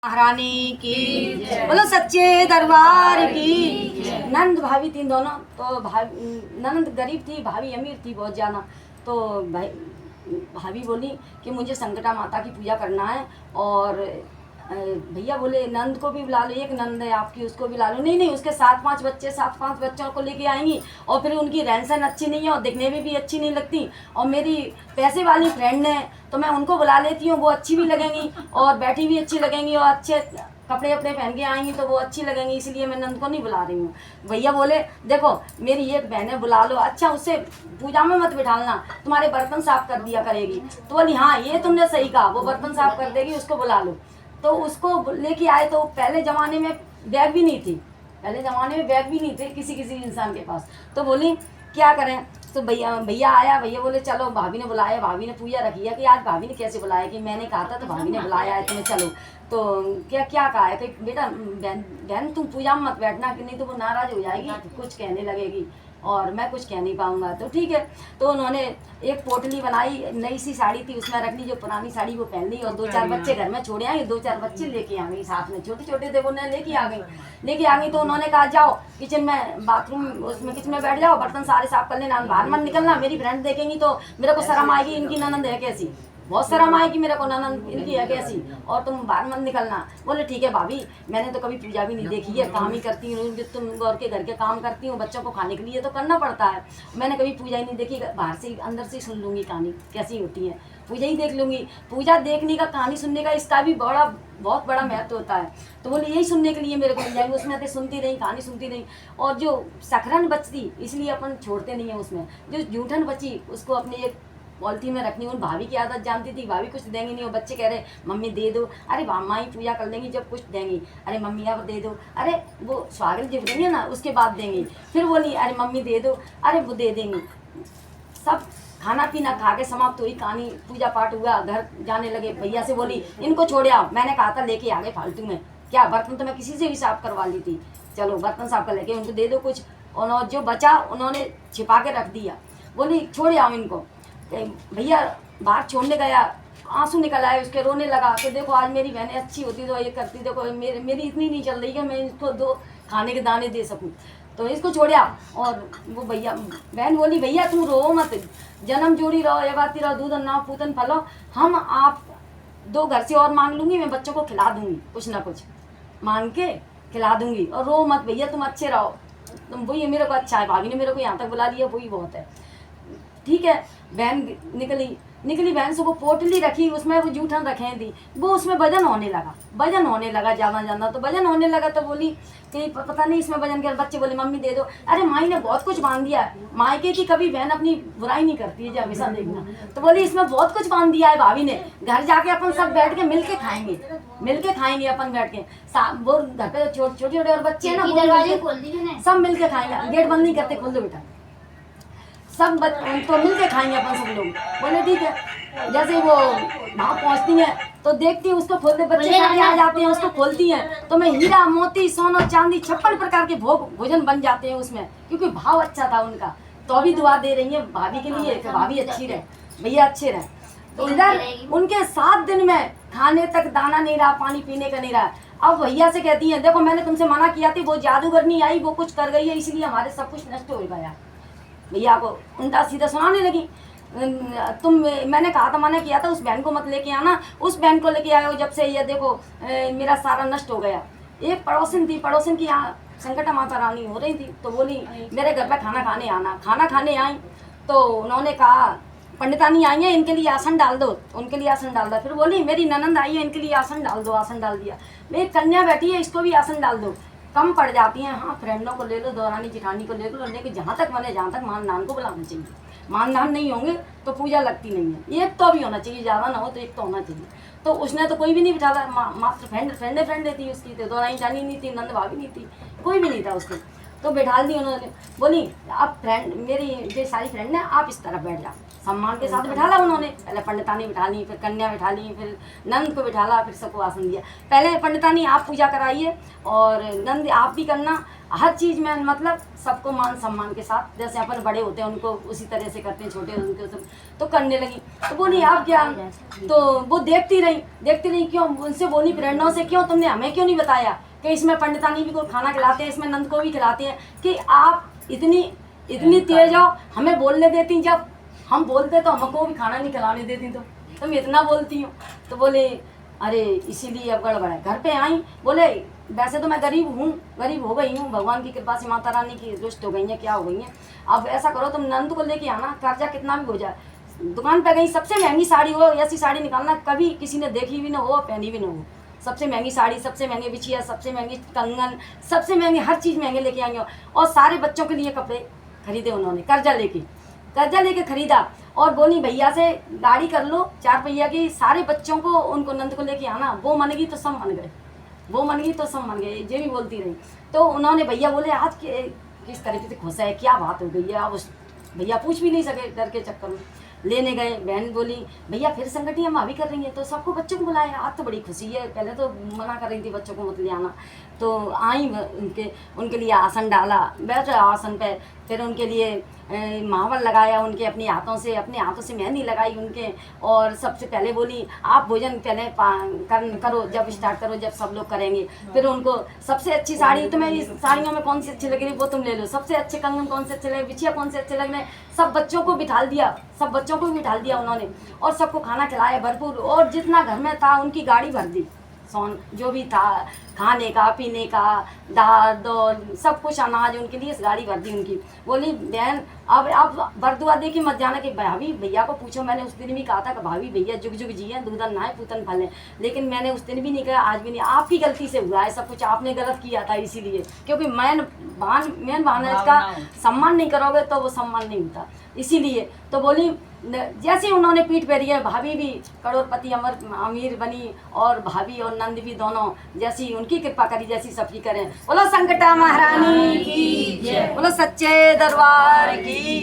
महारानी की बोलो सच्चे दरबार की। नंद भाभी थी दोनों, तो ननंद गरीब थी, भाभी अमीर थी बहुत ज़्यादा। तो भाभी बोली कि मुझे संकटा माता की पूजा करना है, और भैया बोले नंद को भी बुला लो, एक नंद है आपकी उसको भी ला लो। नहीं नहीं, उसके 7-5 बच्चे, 7-5 बच्चों को लेके आएंगी, और फिर उनकी रहन सहन अच्छी नहीं है और दिखने में भी अच्छी नहीं लगती। और मेरी पैसे वाली फ्रेंड है तो मैं उनको बुला लेती हूँ, वो अच्छी भी लगेंगी और बैठी भी अच्छी लगेंगी और अच्छे कपड़े अपने पहन के आएंगी तो वो अच्छी लगेंगी, इसलिए मैं नंद को नहीं बुला रही हूँ। भैया बोले देखो मेरी एक बहन है, बुला लो। अच्छा, उससे पूजा में मत बिठालना, तुम्हारे बर्तन साफ कर दिया करेगी। तो बोली हाँ ये तुमने सही कहा, वो बर्तन साफ कर देगी, उसको बुला लो। तो उसको लेके आए। तो पहले ज़माने में बैग भी नहीं थी, पहले ज़माने में बैग भी नहीं थे किसी किसी इंसान के पास। तो बोली क्या करें। तो भैया आया, भैया बोले चलो, भाभी ने बुलाया, भाभी ने पूजा रखी है कि आज भाभी ने कैसे बुलाया, कि मैंने कहा था तो भाभी ने बुलाया है तुम्हें, चलो। तो क्या क्या कहा है कि बेटा बहन तुम पूजा में मत बैठना, कि नहीं तो वो नाराज़ हो जाएगी, कुछ कहने लगेगी और मैं कुछ कह नहीं पाऊंगा। तो ठीक है। तो उन्होंने एक पोटली बनाई, नई सी साड़ी थी उसमें रख ली, जो पुरानी साड़ी वो पहन ली, और 2-4 बच्चे घर में छोड़े आए, 2-4 बच्चे लेके आ गई साथ में, छोटे छोटे थे वो, लेके आ गई। तो उन्होंने कहा जाओ किचन में, बाथरूम उसमें किचन में बैठ जाओ, बर्तन सारे साफ कर लेना, बाहर मत निकलना, मेरी फ्रेंड देखेंगी तो मेरे को शर्म आएगी, इनकी ननंद है कैसी, बहुत शर्म आएगी मेरे को, ननंद इनकी है कैसी, और तुम बाहर मत निकलना। बोले ठीक है भाभी, मैंने तो कभी पूजा भी नहीं देखी है, काम ही करती हूँ, तुम गौर के घर के काम करती हूँ, बच्चों को खाने के लिए तो करना पड़ता है, मैंने कभी पूजा ही नहीं देखी, बाहर से अंदर से सुन लूँगी कहानी कैसी होती है, पूजा ही देख लूँगी। पूजा देखने का, कहानी सुनने का, इसका भी बहुत बड़ा महत्व होता है। तो बोले यही सुनने के लिए मेरे को मिल जाएगी, उसमें सुनती रही, कहानी सुनती रही। और जो सखरन बचती इसलिए अपन छोड़ते नहीं है, उसमें जो जूठन बची उसको अपनी एक पॉलिथीन में रखनी। उन भाभी की आदत जानती थी, भाभी कुछ देंगी नहीं, और बच्चे कह रहे मम्मी दे दो, अरे माँ ही पूजा कर लेंगी जब कुछ देंगी, अरे मम्मी अब दे दो, अरे वो स्वागत जब देंगे ना उसके बाद देंगी, फिर बोली अरे मम्मी दे दो, अरे वो दे देंगी। सब खाना पीना खा के समाप्त हुई कहानी, पूजा पाठ हुआ, घर जाने लगे। भैया से बोली इनको छोड़े आओ, मैंने कहा था लेके आ गए फालतू में, क्या बर्तन तो मैं किसी से भी साफ करवा ली थी, चलो बर्तन साफ कर लेके उनको दे दो कुछ। और जो बचा उन्होंने छिपा के रख दिया। बोली छोड़े आओ इनको। भैया बाहर छोड़ने गया, आंसू निकल आए उसके, रोने लगा कि देखो आज मेरी बहनें अच्छी होती तो ये करती, देखो मेरी इतनी नहीं चल रही है मैं इसको 2 खाने के दाने दे सकूं, तो इसको छोड़िया। और वो भैया बहन बोली भैया तुम रो मत, जन्म जोड़ी रहो, एवाती रहो, दूध अन्ना पूतन फलो, हम आप 2 घर से और मांग लूँगी, मैं बच्चों को खिला दूँगी, कुछ ना कुछ मांग के खिला दूँगी, और रो मत भैया तुम अच्छे रहो, तुम वही मेरे को अच्छा है, भाभी ने मेरे को यहाँ तक बुला लिया वही बहुत है। ठीक है। बहन निकली बहन से वो पोटली रखी, उसमें वो जूठन रखे थी, वो उसमें वजन होने लगा ज़्यादा। तो वजन होने लगा तो बोली कि पता नहीं इसमें वजन क्या। बच्चे बोले मम्मी दे दो, अरे माई ने बहुत कुछ बांध दिया है, मायके की कभी बहन अपनी बुराई नहीं करती है, जब हमेशा देखना। तो बोली इसमें बहुत कुछ बांध दिया है भाभी ने, घर जाके अपन सब बैठ के मिल के खाएंगे अपन बैठ के, वो घर पे छोटे छोटे और बच्चे ना सब मिल के खाएंगे, गेट बंद नहीं करते, खोल दो बेटा, सब तो मिल के खाएंगे अपन सब लोग। बोले ठीक है। जैसे वो वहाँ पहुँचती हैं तो देखती हैं उसको खोलते, बच्चे सारे आ जाते हैं, उसको खोलती हैं तो मैं हीरा मोती सोना चांदी 56 प्रकार के भोजन बन जाते हैं उसमें, क्योंकि भाव अच्छा था उनका। तो अभी दुआ दे रही है भाभी के लिए कि भाभी अच्छी रहे, भैया अच्छे रहे। तो इधर उनके 7 दिन में खाने तक दाना नहीं रहा, पानी पीने का नहीं रहा। अब भैया से कहती हैं देखो मैंने तुमसे मना किया थी, वो जादूगर नहीं आई, वो कुछ कर गई है, इसलिए हमारे सब कुछ नष्ट हो गया। भैया को उल्टा सीधा सुनाने लगी, मैंने कहा था, मना किया था उस बहन को मत लेके आना, उस बहन को लेके आए हो जब से ये देखो मेरा सारा नष्ट हो गया। एक पड़ोसन थी, पड़ोसन की यहाँ संकटा माता रानी हो रही थी, तो बोली मेरे घर पे खाना खाने आना। खाना खाने आई तो उन्होंने कहा पंडितानी आई है इनके लिए आसन डाल दो, उनके लिए आसन डाल दो। फिर बोली मेरी ननंद आई है इनके लिए आसन डाल दो, आसन डाल दिया। मेरी कन्या बैठी है इसको भी आसन डाल दो। कम पड़ जाती हैं, हाँ फ्रेंडों को ले लो, दौरानी जिठानी को ले लो, लेकिन जहाँ तक मान नान को बुलाना चाहिए, मान नान नहीं होंगे तो पूजा लगती नहीं है। एक तो भी होना चाहिए, ज़्यादा ना हो तो एक तो होना चाहिए। तो उसने तो कोई भी नहीं बिठाया, मात्र फ्रेंड थी उसकी, तो दौरानी जानी नहीं थी, नंद भाभी नहीं थी, कोई भी नहीं था उसके। तो बैठा दी उन्होंने, बोली आप फ्रेंड मेरी जो सारी फ्रेंड है आप इस तरफ बैठ जाओ सम्मान के साथ बिठाला उन्होंने। पहले पंडितानी बिठा ली, फिर कन्या बिठा ली, फिर नंद को बिठाला, फिर सबको आसन दिया। पहले पंडितानी आप पूजा कराइए और नंद आप भी करना। हर चीज़ में मतलब सबको मान सम्मान के साथ, जैसे अपन बड़े होते हैं उनको उसी तरह से करते हैं, छोटे उनको सब तो करने लगी। तो बोली आप क्या, तो वो देखती रही क्यों, उनसे बोली प्रेरणा से, क्यों तुमने हमें क्यों नहीं बताया कि इसमें पंडितानी भी को खाना खिलाते हैं, इसमें नंद को भी खिलाते हैं, कि आप इतनी तेज हो, हमें बोलने देती, जब हम बोलते तो हमको भी खाना नहीं खिलाने देती, तो तुम इतना बोलती हो। तो बोले अरे इसीलिए अब गड़बड़ है। घर पे आई, बोले वैसे तो मैं गरीब हो गई हूँ, भगवान की कृपा से, माता रानी की दुष्ट हो गई हैं, क्या हो गई हैं। अब ऐसा करो तुम नंद को लेके आना, कर्जा कितना भी हो जाए। दुकान पे गई, सबसे महंगी साड़ी हो, ऐसी साड़ी निकालना कभी किसी ने देखी भी ना हो, पहनी भी ना हो। सबसे महंगी साड़ी, सबसे महंगे बिछिया, सबसे महंगी कंगन, सबसे महंगे हर चीज़ महंगे लेके आई हो। और सारे बच्चों के लिए कपड़े खरीदे उन्होंने, कर्जा लेके खरीदा। और बोली भैया से गाड़ी कर लो 4 पहिया की, सारे बच्चों को उनको नंद को लेके आना। वो मन गई तो सब मन गए, वो मन गई तो सब मन गए, ये भी बोलती रही। तो उन्होंने भैया बोले आज किस तरीके से खुश है, क्या बात हो गई है। अब भैया पूछ भी नहीं सके डर के चक्कर में। लेने गए, बहन बोली भैया फिर संगठिया हम भी कर रही हैं, तो सबको बच्चों को बुलाया। आज तो बड़ी खुशी है, पहले तो मना कर रही थी बच्चों को मत ले आना। तो आई, उनके लिए आसन डाला, बैठे आसन पे, फिर उनके लिए मावल लगाया, उनके अपने हाथों से मेहंदी लगाई उनके। और सबसे पहले बोली आप भोजन पहले करो, जब स्टार्ट करो, जब सब लोग करेंगे। फिर उनको सबसे अच्छी साड़ी, तुम्हें इस साड़ियों में कौन सी अच्छी लग रही वो तुम ले लो, सबसे अच्छे कंगन कौन से अच्छे लगे, बिछिया कौन से अच्छे लग रहे, सब बच्चों को बिठा दिया उन्होंने। और सबको खाना खिलाया भरपूर, और जितना घर में था उनकी गाड़ी भर दी, सोन जो भी था खाने का पीने का, दाल दौल सब कुछ, अनाज उनके लिए गाड़ी भर दी उनकी। बोली बहन अब आप बरदुआ दे के मत जाना कि भाभी भैया को पूछो। मैंने उस दिन भी कहा था कि भाभी भैया जुग जुग जिए, दूधन नहाए पूतन फलें, लेकिन मैंने उस दिन भी नहीं कहा, आज भी नहीं। आपकी गलती से हुआ है सब कुछ, आपने गलत किया था इसीलिए, क्योंकि मेन बहन का सम्मान नहीं करोगे तो वो सम्मान नहीं होता, इसीलिए। तो बोली जैसे उन्होंने पीठ फेरी है, भाभी भी करोड़पति अमीर बनी, और भाभी और नंद भी दोनों जैसी उनकी कृपा करी जैसी सबकी करें। बोलो संकटा महारानी की, बोलो सच्चे दरबार की।